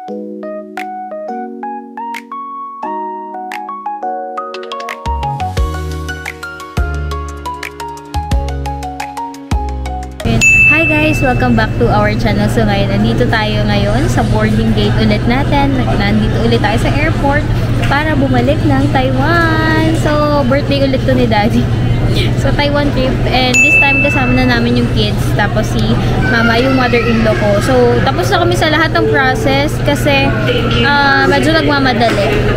Hi guys! Welcome back to our channel. So ngayon, nandito tayo ngayon sa boarding gate ulit natin. Nandito ulit tayo sa airport para bumalik ng Taiwan. So, birthday ulit to ni Daddy. So, Taiwan trip. And this time, kasama na namin yung kids. Tapos si Mama, yung mother-in-law ko. So, tapos na kami sa lahat ng process kasi medyo nagmamadali.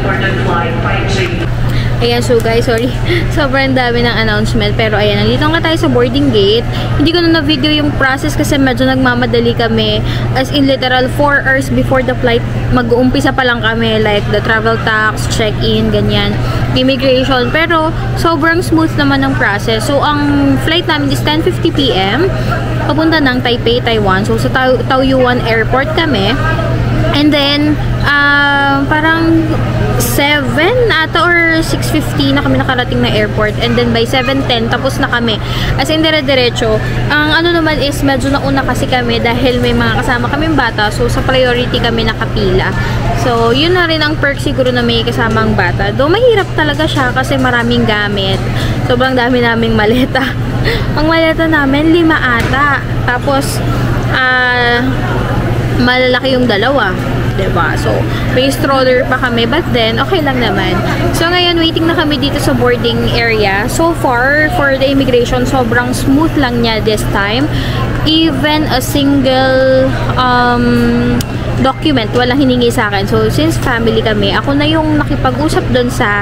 Ayan, so guys, sorry. Sobrang dami ng announcement. Pero ayan, nandito nga tayo sa boarding gate. Hindi ko na na-video yung process kasi medyo nagmamadali kami. As in, literal 4 hours before the flight, mag-uumpisa pa lang kami. Like, the travel tax, check-in, ganyan. Immigration. Pero, sobrang smooth naman ng process. So, ang flight namin is 10:50 PM. Papunta ng Taipei, Taiwan. So, sa Taoyuan Airport kami. And then, parang 7 ata or 6:50 na kami nakarating na airport. And then by 7:10, tapos na kami. As in, dire-diretso. Ang ano naman is, medyo nauna kasi kami dahil may mga kasama kaming bata. So, sa priority kami nakapila. So, yun na rin ang perk siguro na may kasamang bata. Though, mahirap talaga siya kasi maraming gamit. Sobrang dami naming maleta. Ang maleta namin, 5 ata. Tapos, malalaki yung dalawa. Diba? So, may stroller pa kami. But then, okay lang naman. So, ngayon, waiting na kami dito sa boarding area. So far, for the immigration, sobrang smooth lang niya this time. Even a single document, walang hiningi sa akin. So, since family kami, ako na yung nakipag-usap doon sa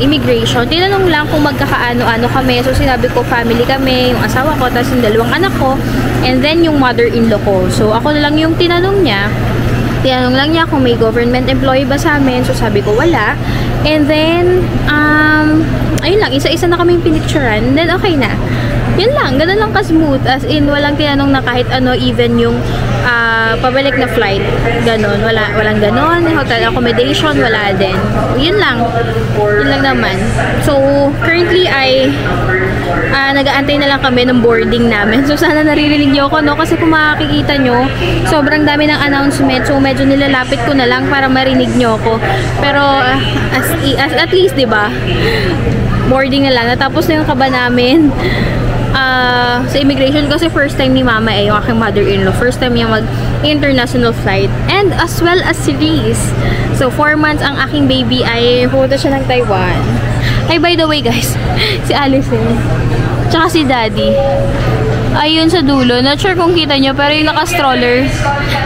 immigration. Tinanong lang kung magkakaano-ano kami. So, sinabi ko, family kami, yung asawa ko, tapos yung 2 anak ko, and then yung mother-in-law ko. So, ako na lang yung tinanong niya. Tinanong lang niya kung may government employee ba sa amin. So, sabi ko, wala. And then, ayun lang, isa-isa na kaming pinicturean. Then, okay na. Yun lang, ganun lang ka-smooth. As in, walang tinanong na kahit ano, even yung pabalik na flight. Ganun. Walang ganun. Hotel accommodation, wala din. Yun lang. Yun lang naman. So, currently ay nag-aantay na lang kami ng boarding namin. So, sana naririnig niyo ako, no? Kasi kung makikita nyo, sobrang dami ng announcement. So, medyo nilalapit ko na lang para marinig nyo ako. Pero, at least, diba? Boarding na lang. Natapos na yung kaba namin. Sa immigration kasi first time ni Mama yung aking mother-in-law. First time niya mag-international flight. And as well as series. So, 4 months ang aking baby ay pumunta siya ng Taiwan. Ay, by the way guys, si Alice tsaka si Daddy. Ayun sa dulo. Not sure kung kita nyo, pero yung naka-stroller.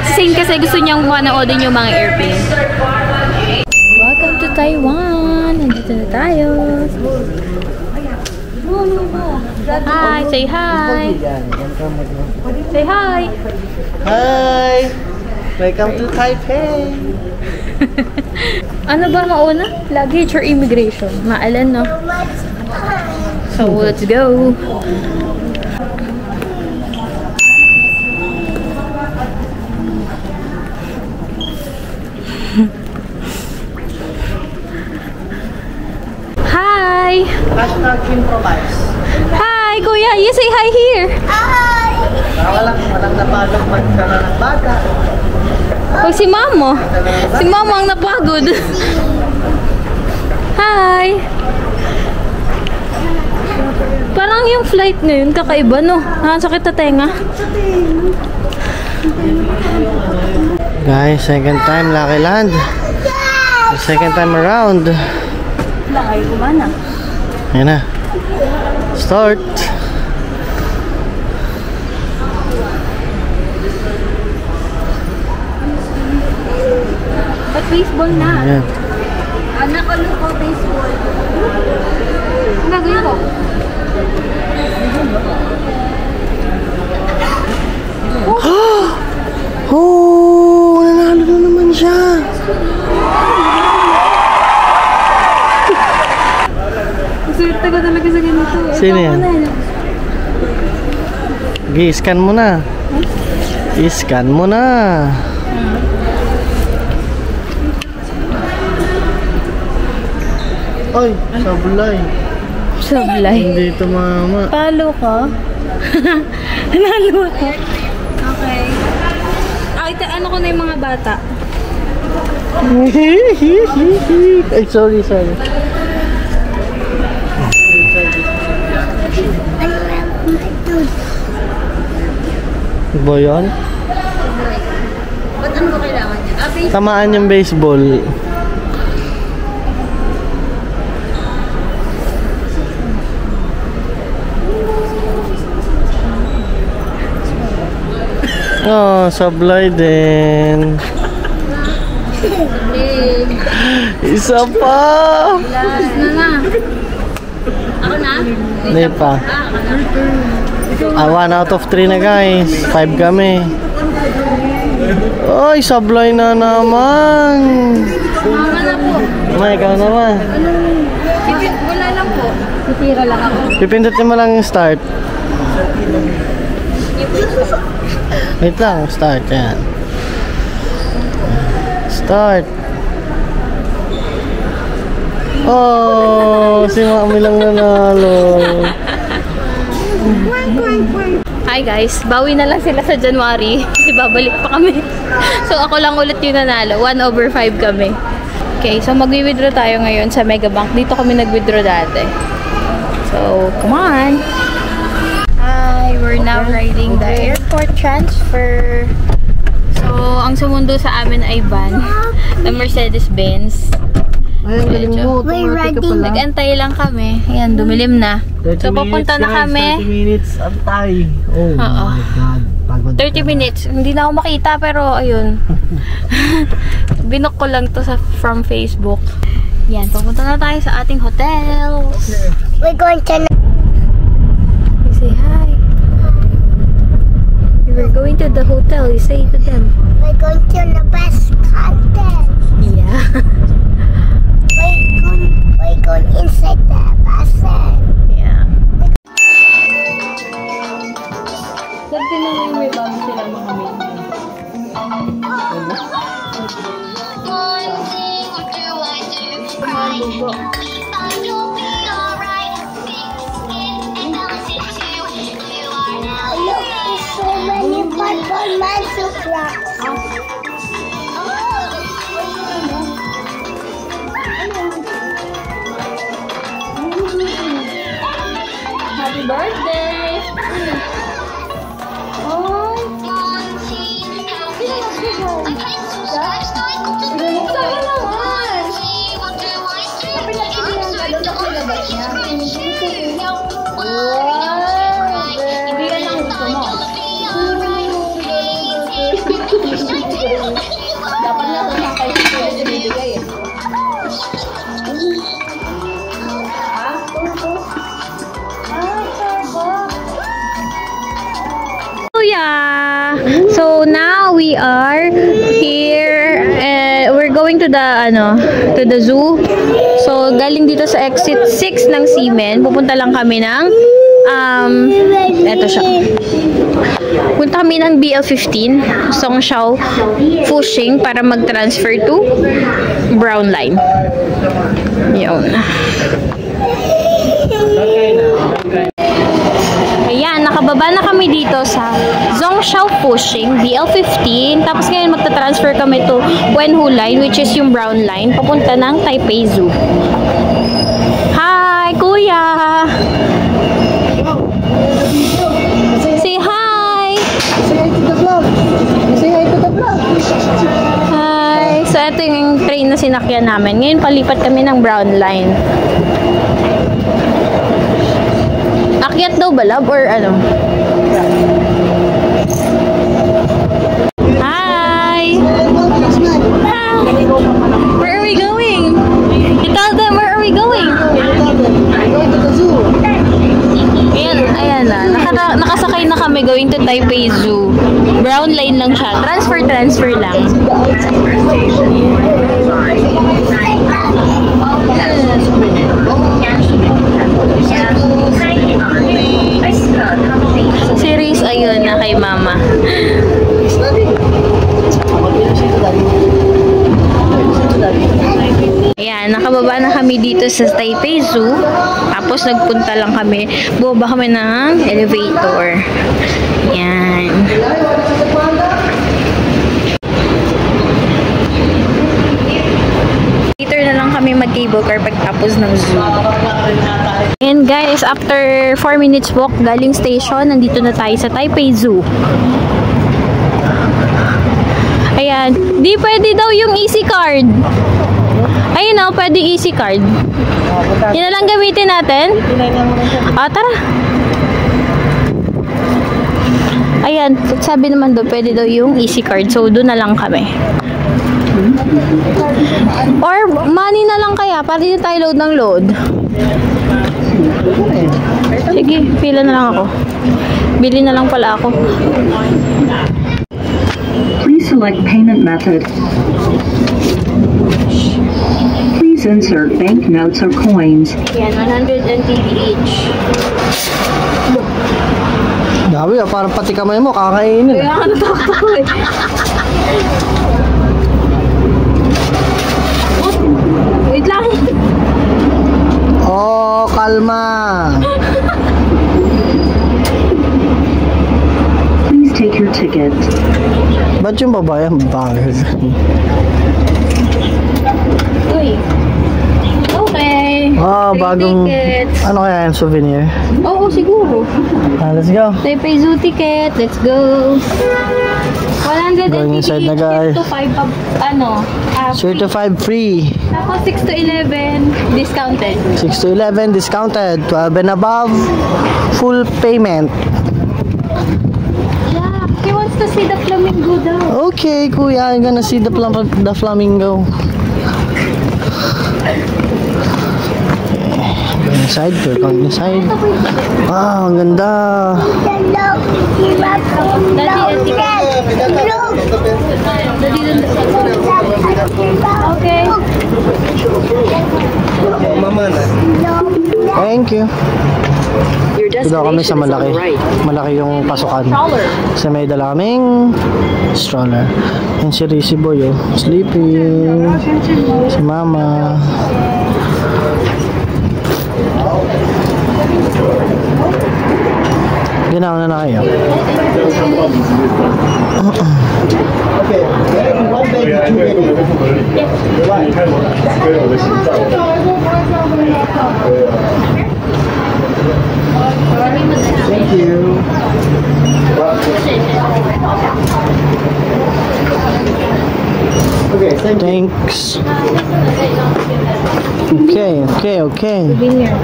Si Saint kasi gusto niyang manoodin yung mga airplane. Welcome to Taiwan! Nandito na tayo. Hi! Say hi! Say hi! Hi! Welcome to Taipei! Ano ba mauna? Luggage or immigration? Maalan, no? So, let's go! Hi! Hashtag improvise. Hi, Kuya! You say hi here! Hi! Walang napagod magkala ng bata. Pag si Mama. Si Mama ang napagod. Hi! Parang yung flight ngayon, kakaiba, no? Nakasakit na tenga. Guys, second time Lucky Land. Second time around. Lakay kumana. Ayan na. Start. Ba't baseball na? Ayan. Anak ko ko baseball. Ano gawin ko? Oh! Nanalo na naman siya. Swerte ko talaga sa ganito. Sino yan? I-scan mo na. I-scan mo na. Ay, sablay. Sablay. Hindi ito mama. Talo ka? Nalo ka? Okay. Ay, ano ko na yung mga bata. Ay, sorry. Ba yan? Ba't ano ba kailangan niya? Tamaan yung baseball. Oh, sablay din. Isa pa! Last na. Ako na? Hindi pa. Ako na. 1 out of 3 na guys. 5 kami. Ay, sablay na naman. Mama na po. May, ikaw naman. Wala lang po. Titira lang ako. Pipindutin mo lang yung start. Wait lang, start yan. Start. Oh, si Mami lang nanalo. Hi guys, bawi na lang sila sa January kasi babalik pa kami. So ako lang ulit yung nanalo, 1/5 kami. Okay, so magwi-withdraw tayo ngayon sa Megabank. Dito kami nag-withdraw dati. So, come on! Hi, we're now riding the airport transfer. So, ang sumundo sa amin ay van, the Mercedes-Benz. Ay, galing mo. Automatic ka pala. Nag-antay lang kami. Ayan, dumilim na. So, pupunta na kami. 30 minutes antay. Oh my God. Pagod 30 minutes. Hindi na ako makita, pero ayun. Binook ko lang to from Facebook. Yan, pupunta na tayo sa ating hotel. We're going to... You say hi. We're going to the hotel. You say to them. We're going to the best content. Yeah. We're going inside the bus. Yeah. Sabi na ngayon may bago sila mga main. Look, there's so many purple magic rocks. Happy birthday! Oh! Dapat na sa sakay ko binibigay eh. Yeah. So now we are here. We're going to the zoo. So galing dito sa exit 6 ng Seamen. Pupunta lang kami ng eto siya. Punta kami ng BL15, Songshao Fushing para mag-transfer to Brown Line. Yun. Ayan, nakababa na kami dito sa Zhongshan Fushing, BL15. Tapos ngayon magta-transfer kami to Wenhu Line, which is yung Brown Line, papunta ng Taipei Zoo. Hi, Kuya! Say hi! Say hi to the vlog! Say hi to the vlog! Hi! So, ito yung train na sinakyan namin. Ngayon, palipat kami ng Brown Line. Akyat daw ba, love? Or ano? Hi! Where are we going? You tell them where are we going? Going to the zoo! Ayan na. Nakasakay na kami going to Taipei Zoo. Brown Line lang siya. Transfer lang. Series ayun na kay mama. Ayan, nakababa na kami dito sa Taipei Zoo. Tapos nagpunta lang kami. Bumaba kami ng elevator. Ayan. kami mag-cable car pagtapos ng zoo. And guys, after 4 minutes walk galing station, nandito na tayo sa Taipei Zoo. Ayan. Di pwede daw yung easy card. Ayun na, pwede easy card. Yan na lang gamitin natin. Tara. Ayan, sabi naman daw, pwede daw yung easy card. So, doon na lang kami. Or, money na lang kaya, para hindi tayo load ng load. Sige, pila na lang ako. Bili na lang pala ako. Please select payment method. Please insert banknotes or coins. Yan, 100 NTD each. Dami, parang pati kamay mo, kakainin. Kaya ka natakot ko eh. Wait lang. Oh, kalma. Please take your ticket. Ba't yung babae ang bagay? Uy. Okay. Bagong... Tickets. Ano kaya yung souvenir? Oo, siguro. Let's go. Taipei Zoo ticket. Let's go. 100 Going inside na, each, guys. 6 to 5 Certified free. Tapos 6 to 11 discounted. 6 to 11 discounted. 12 and above, full payment. Yeah, he wants to see the flamingo daw. Okay, kuya, I'm gonna see the flamingo. Go inside, go inside. Wow, ang ganda. Okay. Thank you. Dito kami sa malaki. Malaki yung pasukan. Kasi may dala kaming stroller. And si Rizzy Boy, oh, sleeping. Si Mama. Ginawa na kayo. Thank you. Okay, thanks. Okay. Souvenir.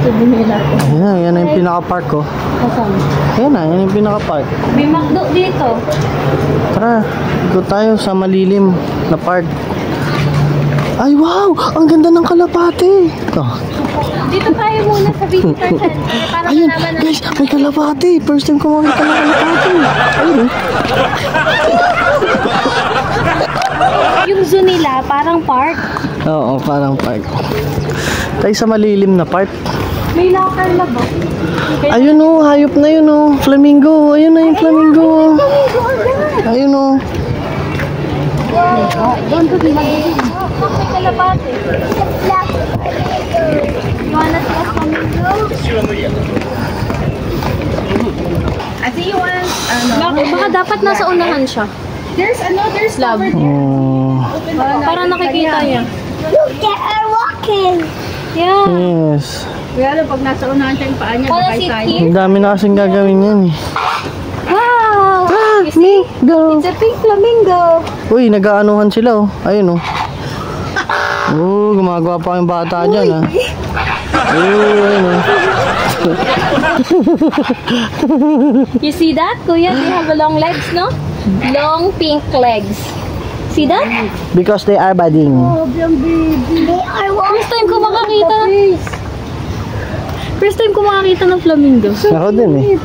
Souvenir natin. Yan na yung pinaka-park ko. Yan yung pinaka-park. May McDo dito. Tara, ikot tayo sa malilim na park. Ay, wow! Ang ganda ng kalapate! Oh. Dito tayo muna sa visitor center. Para Ayun, malaman na. guys, may kalapate! First time ko makita ng kalapate. Ayun, Yung zoo nila, parang park. Oo, parang park. Tayo sa malilim na park. May locker na ba? Ayun o, hayop na yun o. Flamingo. Ayun na yung flamingo. Ayun o. Doon to di mag-ilim. May kalapate. You wanna see a flamingo? I think you want Baka dapat nasa unahan siya. there's Love. Oh. Para nakikita niya. Look, they are walking. Yeah. Yes. Pero pag nasa unahan siya yung paa niya, Wanna baka sit tayo. here? Ang dami na kasing gagawin yan eh. Wow! You see? Me, go. It's a pink flamingo. Uy, nag-aanuhan sila oh. Ayun oh. Oh, gumagawa pa yung bata dyan ah. Ayun oh. You see that, Kuya? They have a long legs, no? Long pink legs. See that? Because they are budding. They are walking. First time ko makakita. First time ko makakita ng flamingo. Ako din eh.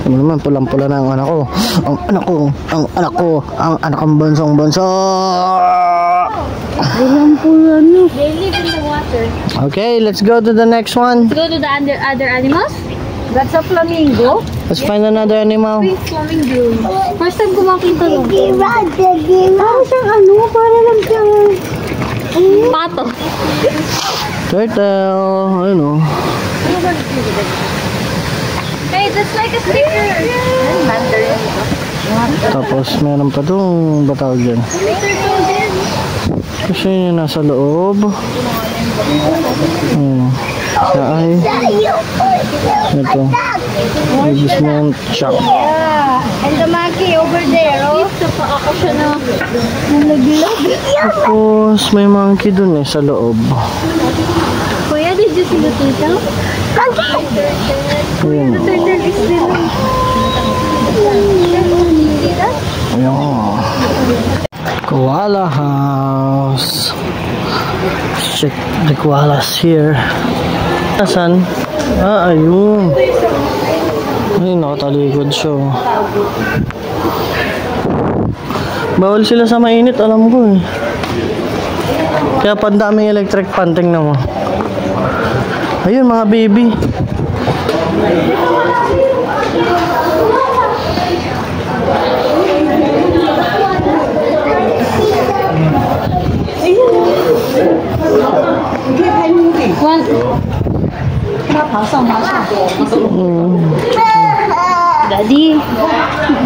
Ano naman, pulang-pula na ang anak ko. Ang anak ko, ang anak ko, ang anak kong bonsong-bonso. Pulang-pula no. They live in the water. Okay, let's go to the next one. Let's go to the other animals. That's a flamingo. Let's find another animal. Pink flamingo. First time ko makita no. Parang siyang ano, para lang siyang pato. Turtle. Ayun oh. Hey, that's like a sticker. Tapos meron pa itong batawag dyan. Kasi yun nasa loob. Siya ay ito. Amusement shop. And the monkey over there, oh. Ako siya na. Tapos may monkey dun sa loob. Kuya, did you see the turtle? Ayan. Turtle is there. Ayan. Koala house. Check the koalas here. Asan? Ayun. Ay, nakatalikod siya. Bawal sila sa mainit, alam ko eh. Kaya pandaming electric fan, tingnan mo. Ayun, mga baby.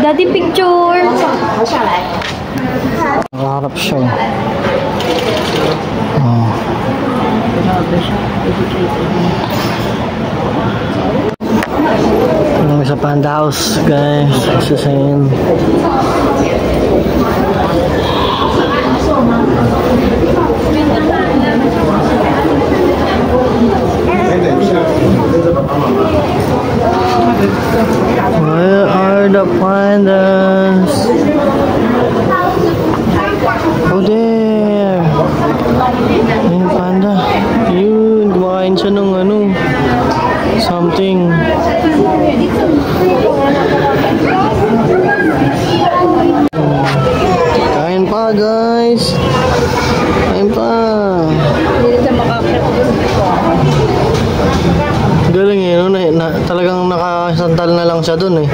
Daddy picture. Nakaharap siya. Oh. Yung sa Panda House, guys. It's the same. Where are the pandas? Oh, there. Ayun, panda. Yun, kumakain siya ng ano, something. Kain pa, guys. Kain pa. Galing eh, no? Talagang nakasantal na lang siya dun eh.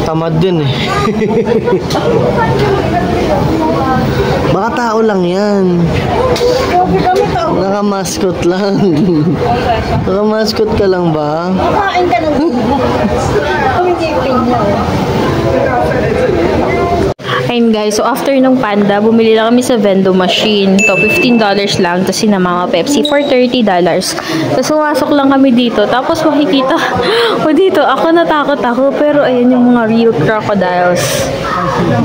Tamad din eh. Baka tao lang yan. Naka-mascot lang. Naka-mascot ka lang ba? Kain ka ng Ayun guys, so after nung Panda, bumili lang kami sa vendo machine. To $15 lang, tapos sinamama Pepsi for $30. Tapos pumasok lang kami dito, tapos makikita o dito, ako natakot ako, pero ayan yung mga real crocodiles.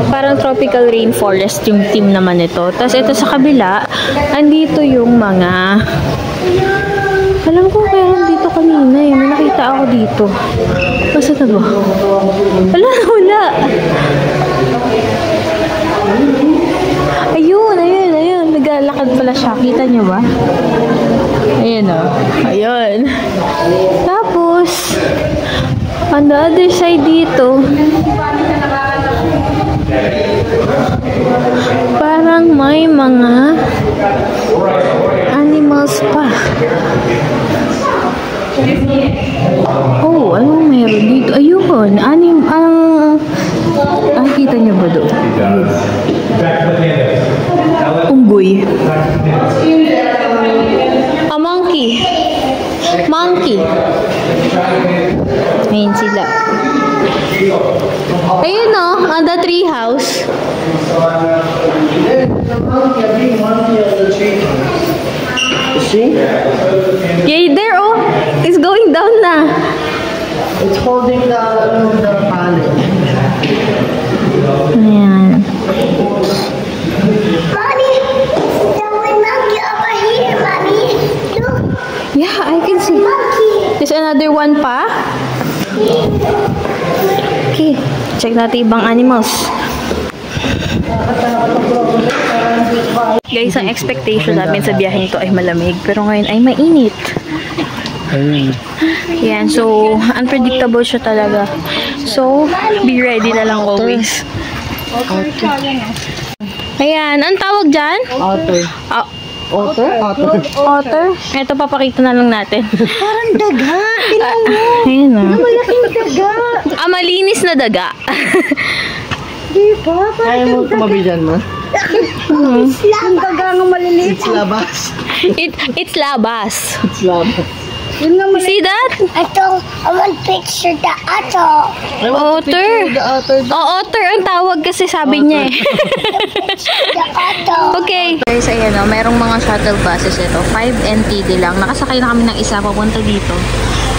Parang tropical rainforest yung team naman ito. Tapos ito sa kabila, andito yung mga, alam ko meron dito kanina eh, may nakita ako dito. Basta na ba? Wala. Ayun. Naglalakad pala siya. Kita niyo ba? Ayun o. Ayun. Tapos, on the other side dito, parang may mga animals pa. Oh, anong meron dito? Ayun. Kita niyo ba doon? Unggoy. A monkey. Ayun sila. Ayun o, on the tree house. See? Yeah, there oh. It's going down na. It's holding the pallet. Ayan. Mommy, there was monkey over here, Mommy. Look, Yeah, I can see. monkey. There's another one pa. Okay, check natin ibang animals. Guys, ang expectation namin sa biyaheng to ay malamig, pero ngayon ay mainit. Ayun. Yan, so unpredictable siya talaga. So, be ready na lang always. Ayan, ang tawag dyan? Otter. Otter? Otter? Ito, papakita na lang natin. Parang daga. Ayan na. Malaking daga. Malinis na daga. Diba? Kaya mo tumabi dyan, ma? Yung daga ng maliliit. It's labas. It's labas. It's labas. Yun nga See that? I want picture the otter. Otter. Otter ang tawag kasi sabi niya eh. The otter. Okay. Guys, ayan o. Merong mga shuttle buses ito. 5 NTD lang. Nakasakay na kami ng isa papunta dito.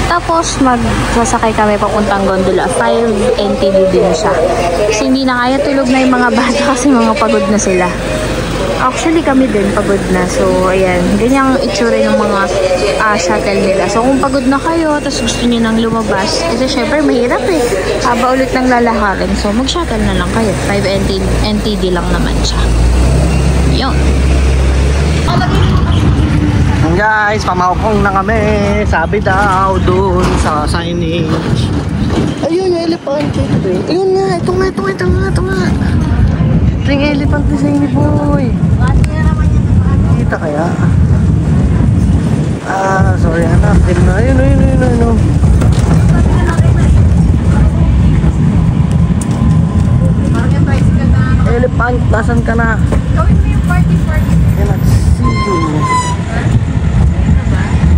Tapos, magsasakay kami papuntang gondola. 5 NTD din siya. Kasi hindi na kaya, tulog na yung mga bata kasi mga pagod na sila. Actually, kami din pagod na. So, ayan. Ganyang itsura ng mga shuttle nila. So, kung pagod na kayo, tapos gusto niyo nang lumabas, kasi syempre, mahirap eh. Haba ulit ng lalakarin. So, mag-shuttle na lang kayo. 5 NTD lang naman siya. Yun. Guys, pamaupong na kami. Sabi daw doon sa signage. Ayun yung elepante. Ayun nga, ito nga. Ito yung elepante sa inyo, boy. Kita kaya? Sorry anak. Ayun. Elephant, nasan ka na? Gawin mo yung party. Cannot see you.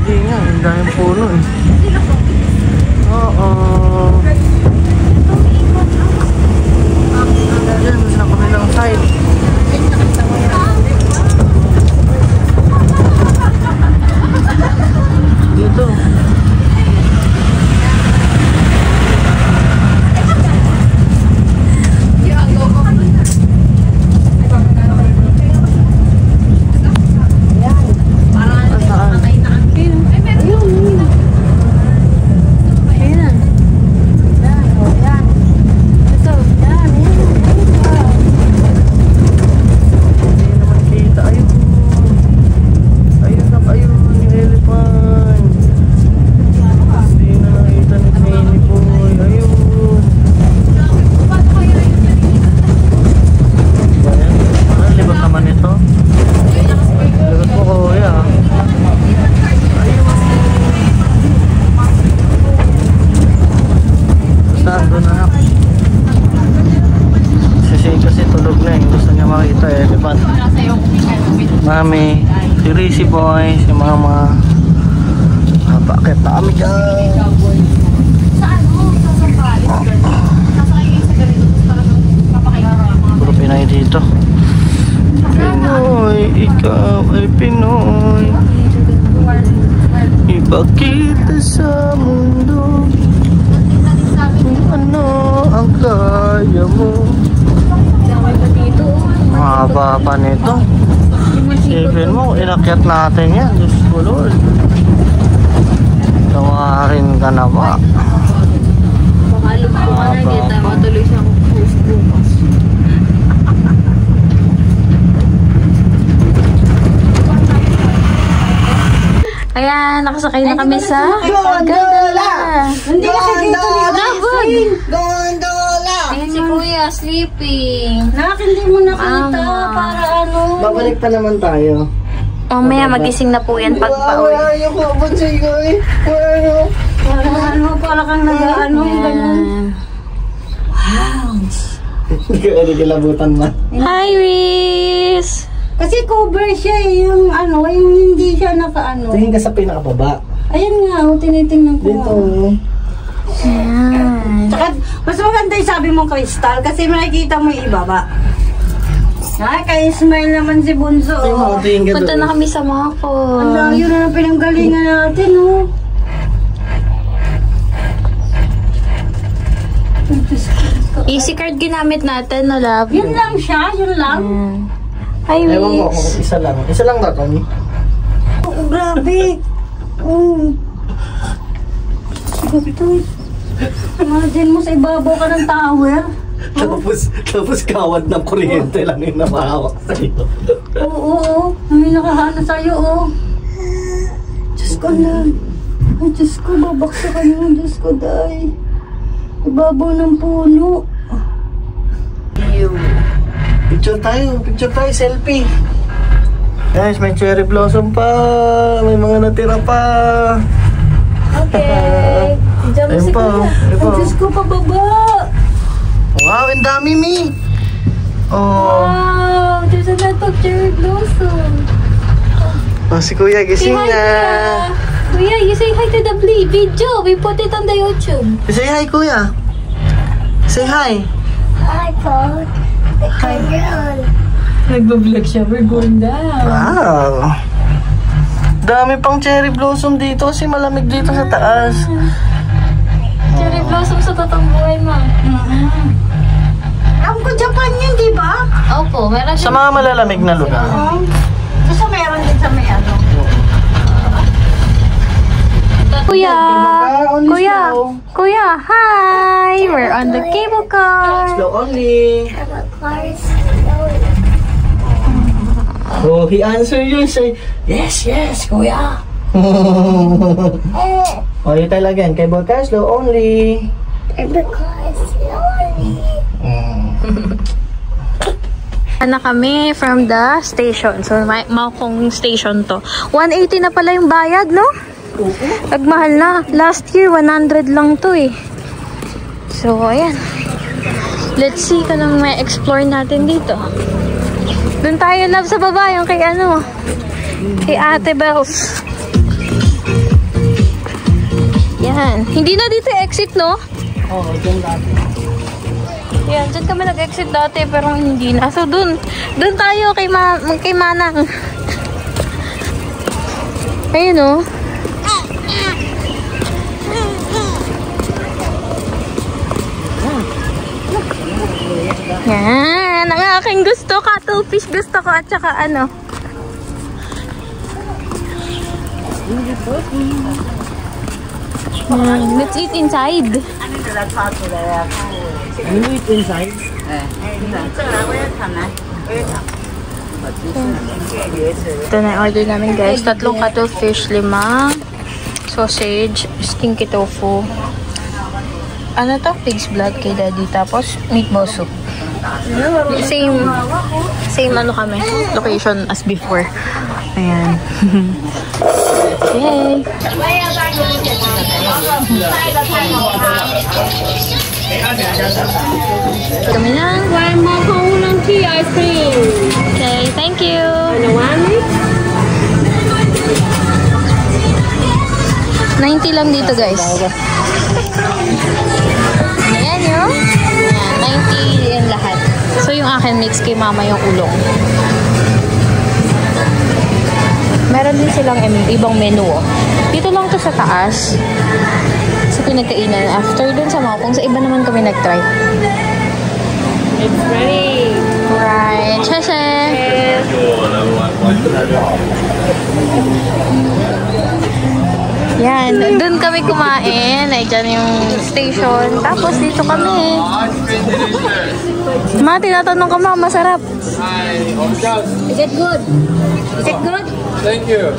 Hindi nga, ang daming puno eh. Oo. Ayan, sa kabilang side. Dito. Mami, si Rizzy boy, si mama. Bakit na kami dyan? Puro Pinay dito. Pinoy, ikaw ay Pinoy. Iba kita sa mundo. Ano ang kaya mo? Mahaba pa nito. Isipin mo, inakyat natin yan. Diyos ko Lord. Tawarin ka na ba? Baka alam ko ka na kita. Matuloy siya akong post bukas. Ayan, nakasakay na kami sa gondola. Hindi na kayo dito Gondola. Ayan si Kuya, sleeping. Hindi mo nakita para ano. Babalik pa naman tayo. Mamaya magising na po yan pag pauwi. Ayaw ko abot sa iyo eh. Para kang nag-ano yung ganun. Hindi ka nagkilabutan man. Hi, Riz! Kasi cover siya eh, yung ano, yung hindi siya naka-ano. Tingin ka sa pinakababa. Ayan nga, tinitingnan ko. Dito. Ayan. Tsaka, mas maganda yung sabi mong crystal kasi makikita mo yung ibaba. Ay, kaya smile naman si Bunso. Oh. Punta na kami sa Mako. Ang layo na ng pinanggalingan natin, oh. Easy card ginamit natin, no, love? Yun lang siya, yun lang. Hi, Ewan mo Riz. kung isa lang. Isa lang ba, Tommy? Oh, grabe. Imagine mo sa ibabaw ka ng tower. Tapos kawad ng kuryente lang yung namahawak sa'yo. Oo. May nakahana sa'yo, oh. Diyos ko na. Ay, Diyos ko, babaksa ka yun. Diyos ko, day. Ibabaw ng puno. Picture tayo, selfie. Guys, may cherry blossom pa. May mga natira pa. Okay. Diyan mo Ayun si pa, Kuya. ayun pa. Ay, Diyos ko, pababa. Wow, ang dami, Mi. Oh. Wow, there's a lot of cherry blossom. Oh, si Kuya, gising Hi, na. Kuya. Kuya, you say hi to the video. We put it on the YouTube. Say hi, kuya. Say hi. I thought I can Nagbablog siya. We're going down. Wow. Dami pang cherry blossom dito kasi malamig dito sa taas. Cherry blossom sa totoong buhay, ma. Alam ko, Japan yun, di ba? Opo, meron Sa mga malalamig na lugar. Gusto meron din sa may ano. Kuya! Kuya! Kuya! Hi! We're on the cable car! Slow only. have a car. Oh, he answered you and say, yes, yes, kuya. Oh, you tell again, cable car, slow only. The car is slowly. Na kami from the station. So, Maokong station to. 180 na pala yung bayad, no? Nagmahal na. Last year, 100 lang to eh. So, ayan. Let's see kung anong may explore natin dito. Doon tayo, love, sa baba. Yung kay ano, kay Ate Bells. Yan. Hindi na dito exit, no? Oo, dyan dati. Yan, dyan kami nag-exit dati pero hindi na. So, dun tayo kay Manang. Ayun, oh. Yan, ang aking gusto, cuttlefish gusto ko at saka ano. Yan, let's eat inside. You eat inside? Ito na order namin, guys. 3 cuttlefish, 5 sausage, stinky tofu. Ano to? Pig's blood kay daddy. Tapos meatball soup. Same ano kami. Location as before. Ayan. Yay! Kami na. One more cone ng tea ice cream. Okay, thank you. Ano, one? 90 lang dito, guys. Ayan yun. Ayan, 90 yan lahat. So, yung akin mix kay mama yung ulong. Meron din silang ibang menu, oh. Dito lang to sa taas. Sa pinagkainan. After dun sa Maokong, sa iba naman kami nag-try. It's ready. Right. Sheshe! Yan. Dun kami kumain. Ay, dyan yung station. Tapos dito kami. Ma, tinatanong ka, ma, masarap. Is it good? Is it good? Thank you.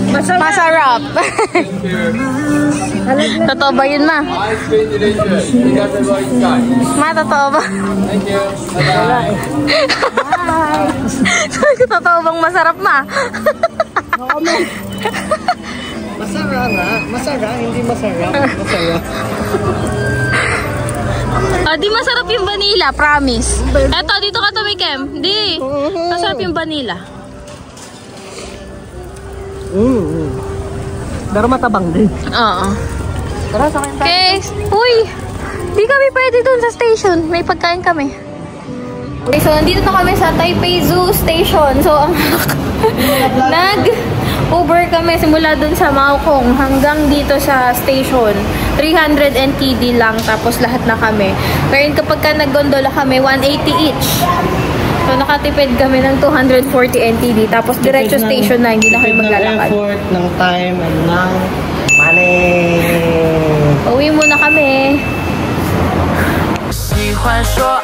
Masarap. Thank you. Totoo ba yun, ma? Ice cream delicious. You got the right guy. Ma, totoo ba? Thank you. Bye-bye. Totoo bang masarap, ma? Masarap nga. Masarap, hindi masarap. Masarap. Di masarap yung vanilla, promise. Eto, dito ka tumikim. Di, masarap yung vanilla. Pero matabang din. Oo. Okay. Uy, di kami pwede dun sa station. May pagkain kami. Okay, so nandito na kami sa Taipei Zoo Station. So, nag-Uber kami simula dun sa Maokong hanggang dito sa station. 300 NTD lang, tapos lahat na kami. Pero kapag ka nag-gondola kami, 180 each. So, nakatipid kami ng 240 NTD. Tapos, diretso station na, hindi na kami maglalakad. Ng effort, ng time, and ng money. Uwi muna kami. 喜欢说